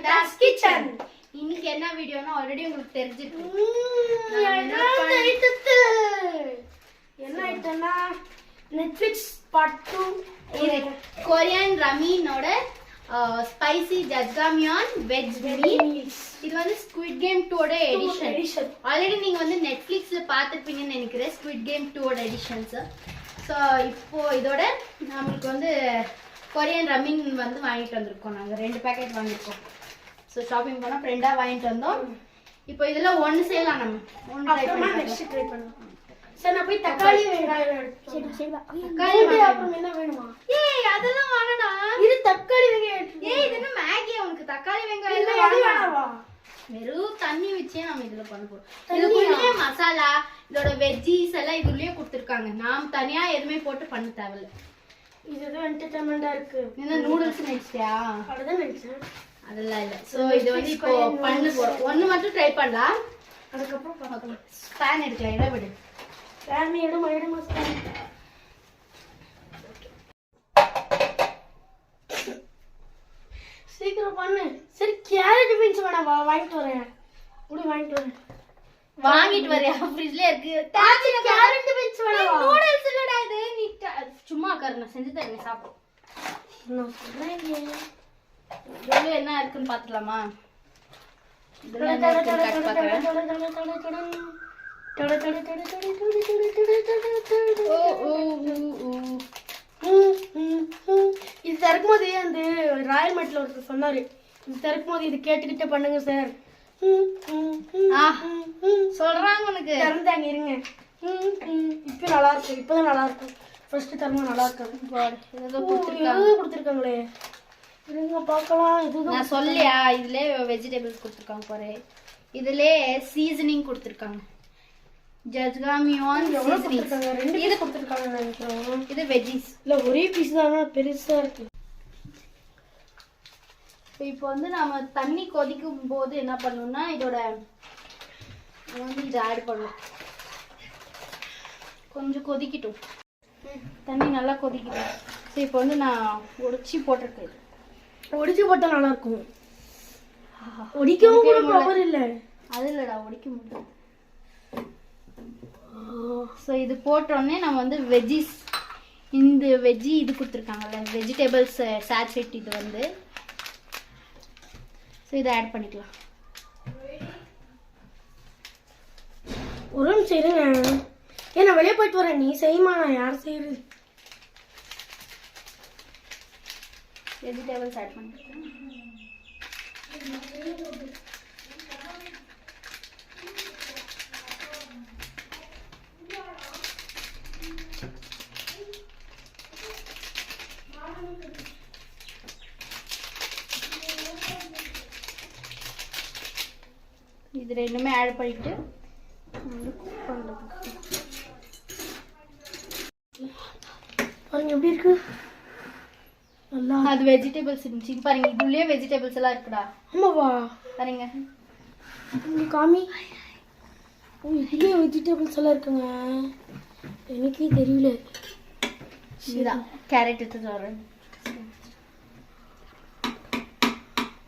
Samhita's Kitchen. இன்னைக்கு என்ன வீடியோனா already உங்களுக்கு தெரிஞ்சிருக்கு. என்ன ஐட்டம்னா Netflix part 2 கொரியன் ரமீனோட ஸ்பைசி ஜஜ்காமியான் வெஜ் மீல்ஸ். இது வந்து ஸ்குவிட் கேம் 2 ஓட எடிஷன். ஆல்ரெடி நீங்க வந்து நெட்ஃபிளிக்ஸ்ல பாத்துப்பீங்கன்னு நினைக்கிறேன் ஸ்குவிட் கேம் 2 ஓட எடிஷன்ஸ். ஸோ இப்போ இதோட நம்மளுக்கு வந்து கொரியன் ரமீன் வந்து வாங்கிட்டு வந்திருக்கோம். நாங்கள் 2 பேக்கெட் வாங்கியிருக்கோம். ஸோ ஷாப்பிங் போனால் ஃப்ரெண்டாக வாங்கிட்டு வந்தோம். இப்போ இதில் ஒன்று செய்யலாம், நம்ம ஒன்று ட்ரை பண்ணலாம். சரி நான் போய் தக்காளி வெங்காயம் அப்புறம் என்ன வேணுமா? ஏய் அதெல்லாம் வாங்கடா. இது தக்காளி வெங்காயம். ஏய் இது என்ன மேகி? உனக்கு தக்காளி வெங்காயம் வேணாவா? வெறும் தண்ணி வச்சே நம்ம இதுல பண்ண போறோம். இதுக்குள்ளே மசாலா இதோட வெஜ்ஜீஸ் எல்லாம் இதுலயே கொடுத்துருக்காங்க. நாம் தனியா எதுவுமே போட்டு பண்ண தேவையில்ல. இதுதான் என்டர்டைன்மெண்டா இருக்கு. என்ன நூடுல்ஸ் நினைச்சியா? அவ்வளவுதான் நினைச்சேன். அதெல்லாம் இல்ல. சோ இது வந்து இப்போ பண்ண போறோம். ஒன்னு மட்டும் ட்ரை பண்ணலாம், அதுக்கப்புறம் பார்க்கலாம். ஸ்பேன் எடுக்கலாம். இதை விடு. ஸ்பேன் எடுமா ஸ்பேன். சீக்கிரம் பண்ணு. சரி கேரட் பீன்ஸ் வேணாம், வாங்கிட்டு வரேன். வாங்கிட்டு வரியா? ஃப்ரிட்ஜ்ல இருக்கு. கேரட் பீன்ஸ் வேணாம். நூடுல்ஸ் இல்லடா இது. நீ சும்மா உட்காரு, நான் செஞ்சு தரேன், சாப்பிடு. நான் சொல்றேன் இதுல என்ன இருக்குன்னு பாத்துலாமா? இதுல என்ன இருக்குன்னு காட்டு பாக்குறேன். இது திறக்கும் போது அந்த ராயல் மேட்ல ஒருத்தர் சொன்னாரு, இது திறக்கும் போது இது கேட்டுக்கிட்டே பண்ணுங்க சார். சொல்றாங்க உனக்கு. திறந்தாங்க இருங்க. இப்ப நல்லா இருக்கு. இப்பதான் நல்லா இருக்கும். ஃபர்ஸ்ட் தரமா நல்லா இருக்கு. ஏதோ கொடுத்துருக்காங்களே. இருங்க பார்க்கலாம். இதுதான் நான் சொல்லியா? இதுல வெஜிடபிள்ஸ் கொடுத்துருக்காங்க பாரு. இதுல சீசனிங் கொடுத்துருக்காங்க. ஜஜ்காமியான் சீசனிங் 2 பீஸ் கொடுத்துருக்காங்க நினைக்கிறேன். இது வெஜ்ஜீஸ் இல்ல ஒரே பீஸ் தான், பெருசா இருக்கு. இப்போ வந்து நாம தண்ணி கொதிக்கும் போது என்ன பண்ணணும்னா இதோட வந்து இதை ஆட் பண்ணணும். கொஞ்சம் கொதிக்கட்டும், தண்ணி நல்லா கொதிக்கட்டும். ஸோ இப்போ வந்து நான் உடைச்சி போட்டிருக்கேன். ஒடிச்சு போட்டா நல்லா இருக்கும். ஒடிக்கவும் கூட பவர் இல்ல. அது இல்லடா, ஒடிக்க முடியும். ஸோ இது போட்டோடனே நம்ம வந்து வெஜ்ஜீஸ், இந்த வெஜ்ஜி இது கொடுத்துருக்காங்கல்ல வெஜிடபிள்ஸ் சாட்செட், இது வந்து ஸோ இதை ஆட் பண்ணிக்கலாம். ஒரு நிமிஷம் இருங்க. ஏன் நான் வெளியே போயிட்டு வரேன், நீ செய்யுமா? நான் யார் செய்யுது? வெஜிடபிள்ஸ் ஆட் பண்ணிக்கலாம். இது ரெண்டுமே ஆட் பண்ணிட்டு பாருங்க எப்படி இருக்கு. நல்லா அது வெஜிடபிள்ஸ் இருந்துச்சு பாருங்க. இதுலயே வெஜிடபிள்ஸ் எல்லாம் இருக்குடா. ஆமாவா? பாருங்க இங்க காமி. இதுலயே வெஜிடபிள்ஸ் எல்லாம் இருக்குங்க. எனக்கே தெரியல. இதுதான் கேரட் எடுத்து வரேன்.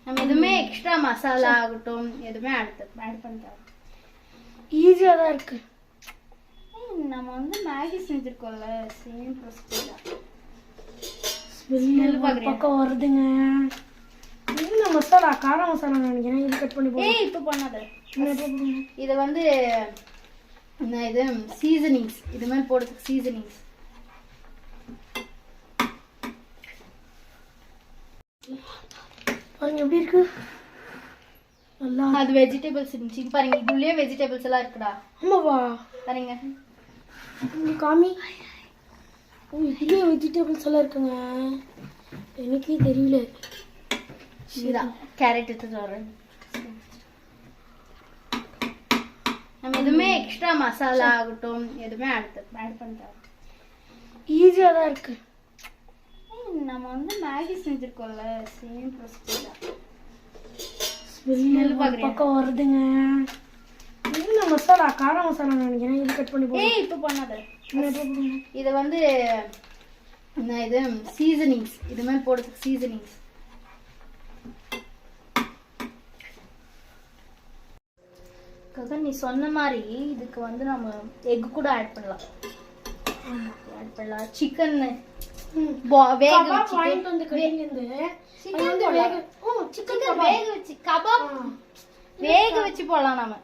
நம்ம எதுவுமே எக்ஸ்ட்ரா மசாலா ஆகட்டும் எதுவுமே ஆட் பண்ணிட்டோம். ஈஸியா தான் இருக்கு. நம்ம வந்து மேகி செஞ்சிருக்கோம்ல, சேம் ப்ரொசீஜர். ஸ்மெல் பக்கம் வருதுங்க. இது மசாலா, கார மசாலா நினைக்கிறேன். இது கட் பண்ணி போடு. ஏய் இப்போ பண்ணாத. இது வந்து இது சீசனிங்ஸ், இது மாதிரி போடுறதுக்கு சீசனிங்ஸ். பாருங்க எப்படி இருக்கு. நல்லா அது வெஜிடபிள்ஸ் இருந்துச்சு பாருங்க. இதுலயே வெஜிடபிள்ஸ் எல்லாம் இருக்குடா. ஆமாவா? பாருங்க இங்க காமி. இதுலயே வெஜிடபிள்ஸ் எல்லாம் இருக்குங்க. எனக்கே தெரியல. இதுதான் கேரட் எடுத்து வரேன். நம்ம எதுவுமே எக்ஸ்ட்ரா மசாலா ஆகட்டும் எதுவுமே ஆட் பண்ணிட்டோம். ஈஸியா தான் இருக்கு. நம்ம வந்து மேகி செஞ்சிருக்கோம்ல, சேம் ப்ரொசீஜர். ஸ்மெல் பக்கம் வருதுங்க. இது மசாலா, கார மசாலா நினைக்கிறேன். இது கட் பண்ணி போடு. ஏய் இப்போ பண்ணாத. இது வந்து இது சீசனிங்ஸ், இது மாதிரி போடுறதுக்கு சீசனிங்ஸ். ககன் நீ சொன்ன மாதிரி இதுக்கு வந்து நம்ம எக் கூட ஆட் பண்ணலாம். ஆட் பண்ணலாம். சிக்கன் வேக வச்சு பாயிண்ட் வந்து கடையிலிருந்து சிக்கன் வேக வச்சு கபாப் வேக வச்சு போடலாம் நம்ம.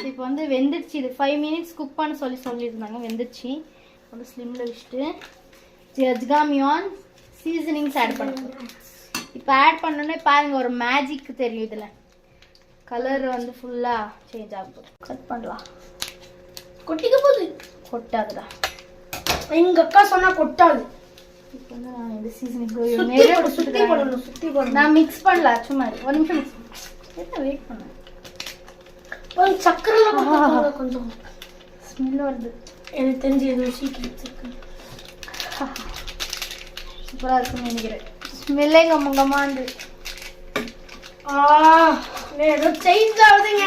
இப்போ வந்து வெந்துடுச்சு. இது 5 minutes குக் பண்ண சொல்லியிருந்தாங்க. வெந்துடுச்சு. வந்து ஸ்லிம்ல வச்சுட்டு ஜஜ்காமியான் சீசனிங்ஸ் ஆட் பண்ணுறோம். இப்போ ஆட் பண்ணோன்னே பாருங்க ஒரு மேஜிக் தெரியும். இதில் கலர் வந்து ஃபுல்லாக சேஞ்ச் ஆகும். கட் பண்ணலாம். கொட்டிக்க போகுது. கொட்டாதுடா. எங்க அக்கா சொன்னா கொட்டாது. இப்போ வந்து நான் இந்த சீசனிங் சுத்தி போடணும். நான் மிக்ஸ் பண்ணலாம். சும்மா ஒரு நிமிஷம் மிக்ஸ் என்ன வெயிட் பண்ண. கொஞ்சம் சக்கரை கொஞ்சம் ஸ்மெல் வருது. எனக்கு தெரிஞ்சு எதுவும் சீக்கிரம் சூப்பராக இருக்குன்னு நினைக்கிறேன். ஸ்மெல்லே கம்மங்கம்மாண்டு. ஏதோ சேஞ்ச் ஆகுதுங்க.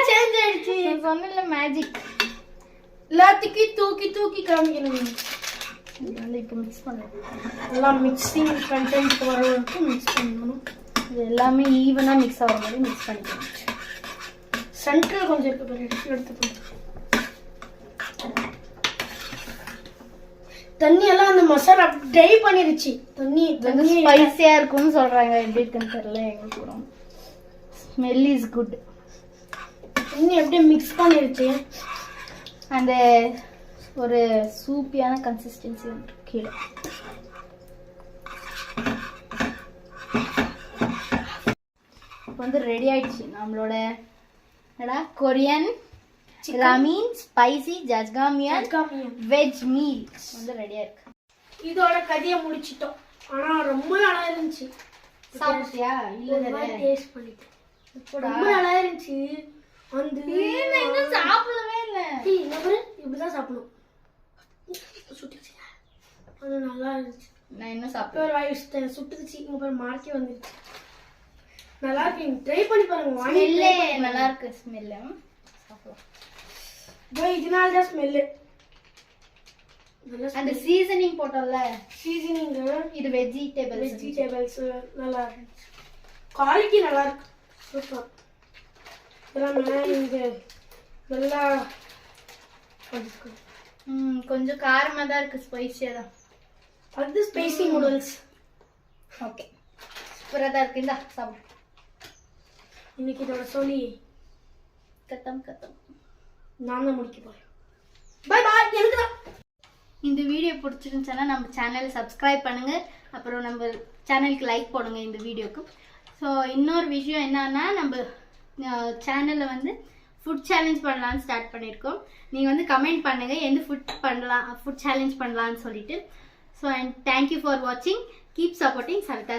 சேஞ்ச் ஆயிடுச்சு. நான் சொன்னேன்ல மேஜிக். எல்லாத்துக்கும் தூக்கி தூக்கி காமிக்கணும். இது வந்து இப்போ மிக்ஸ் பண்ணணும். எல்லாம் மிக்சிங் கண்டென்ட் வர வரைக்கும் மிக்ஸ் பண்ணணும். இது எல்லாமே ஈவனாக மிக்ஸ் ஆகிற மாதிரி மிக்ஸ் பண்ணிக்கணும். சென்டரில் கொஞ்சம் இருக்கு பாரு, எடுத்துக்கணும். தண்ணி எல்லாம் அந்த மசாலா ட்ரை பண்ணிருச்சு. தண்ணி வந்து ஸ்பைசியாக இருக்கும்னு சொல்கிறாங்க. எப்படி இருக்குன்னு தெரியல எங்களுக்கு கூட. Smell is good. தண்ணி அப்படியே மிக்ஸ் பண்ணிருச்சு. அந்த ஒரு சூப்பியான கன்சிஸ்டன்சி வந்து கீழே. இப்போ வந்து ரெடி ஆயிடுச்சு நம்மளோட Korean ராமீன் spicy jjajangmyeon veg meal வந்து ரெடியா இருக்கு. இதோட கதையை முடிச்சிட்டோம். ஆனா ரொம்ப நல்லா இருந்துச்சு. சாப்பிட்டியா? இல்ல டேஸ்ட் பண்ணிட்டேன். ரொம்ப நல்லா இருந்துச்சு. அந்த இன்னும் சாப்பிடவே இல்ல. இப்படிதான் சாப்பிடணும். சுட்டுச்சு. அது நல்லா இருந்துச்சு. நான் இன்னும் சாப்பிட்டேன். வாய் சுட்டுச்சு. உங்க பேர் மார்க்கே வந்துருச்சு. நல்லா இருக்கு. ட்ரை பண்ணி பாருங்க. ஸ்மெல்லே நல்லா இருக்கு. ஸ்மெல் சாப்பிடலாம். இதனால தான் ஸ்மெல். அந்த சீசனிங் போட்டோம்ல, சீசனிங் இது வெஜிடபிள்ஸ் நல்லா இருந்துச்சு. குவாலிட்டி நல்லா இருக்கு. சூப்பர். இங்க நல்லா கொஞ்சம் காரமா தான் இருக்கு. ஸ்பைசியா தான். அது ஸ்பைசி நூடுல்ஸ். ஓகே, சூப்பரா தான் இருக்கு. இந்த சாப்பிடு. இன்னைக்கு இதோட சொல்லி கத்தம் நான் தான் முடிக்க போறேன். Bye bye. எனக்கு தான். இந்த வீடியோ பிடிச்சிருந்துச்சுன்னா நம்ம சேனலை சப்ஸ்கிரைப் பண்ணுங்க. அப்புறம் நம்ம சேனலுக்கு லைக் போடுங்க இந்த வீடியோக்கு. ஸோ இன்னொரு விஷயம் என்னன்னா, நம்ம சேனலில் வந்து ஃபுட் சேலஞ்ச் பண்ணலான்னு ஸ்டார்ட் பண்ணியிருக்கோம். நீங்கள் வந்து கமெண்ட் பண்ணுங்கள் எந்த ஃபுட் சேலஞ்ச் பண்ணலான்னு சொல்லிட்டு. ஸோ அண்ட் தேங்க்யூ ஃபார் வாட்சிங். Keep supporting Savitha.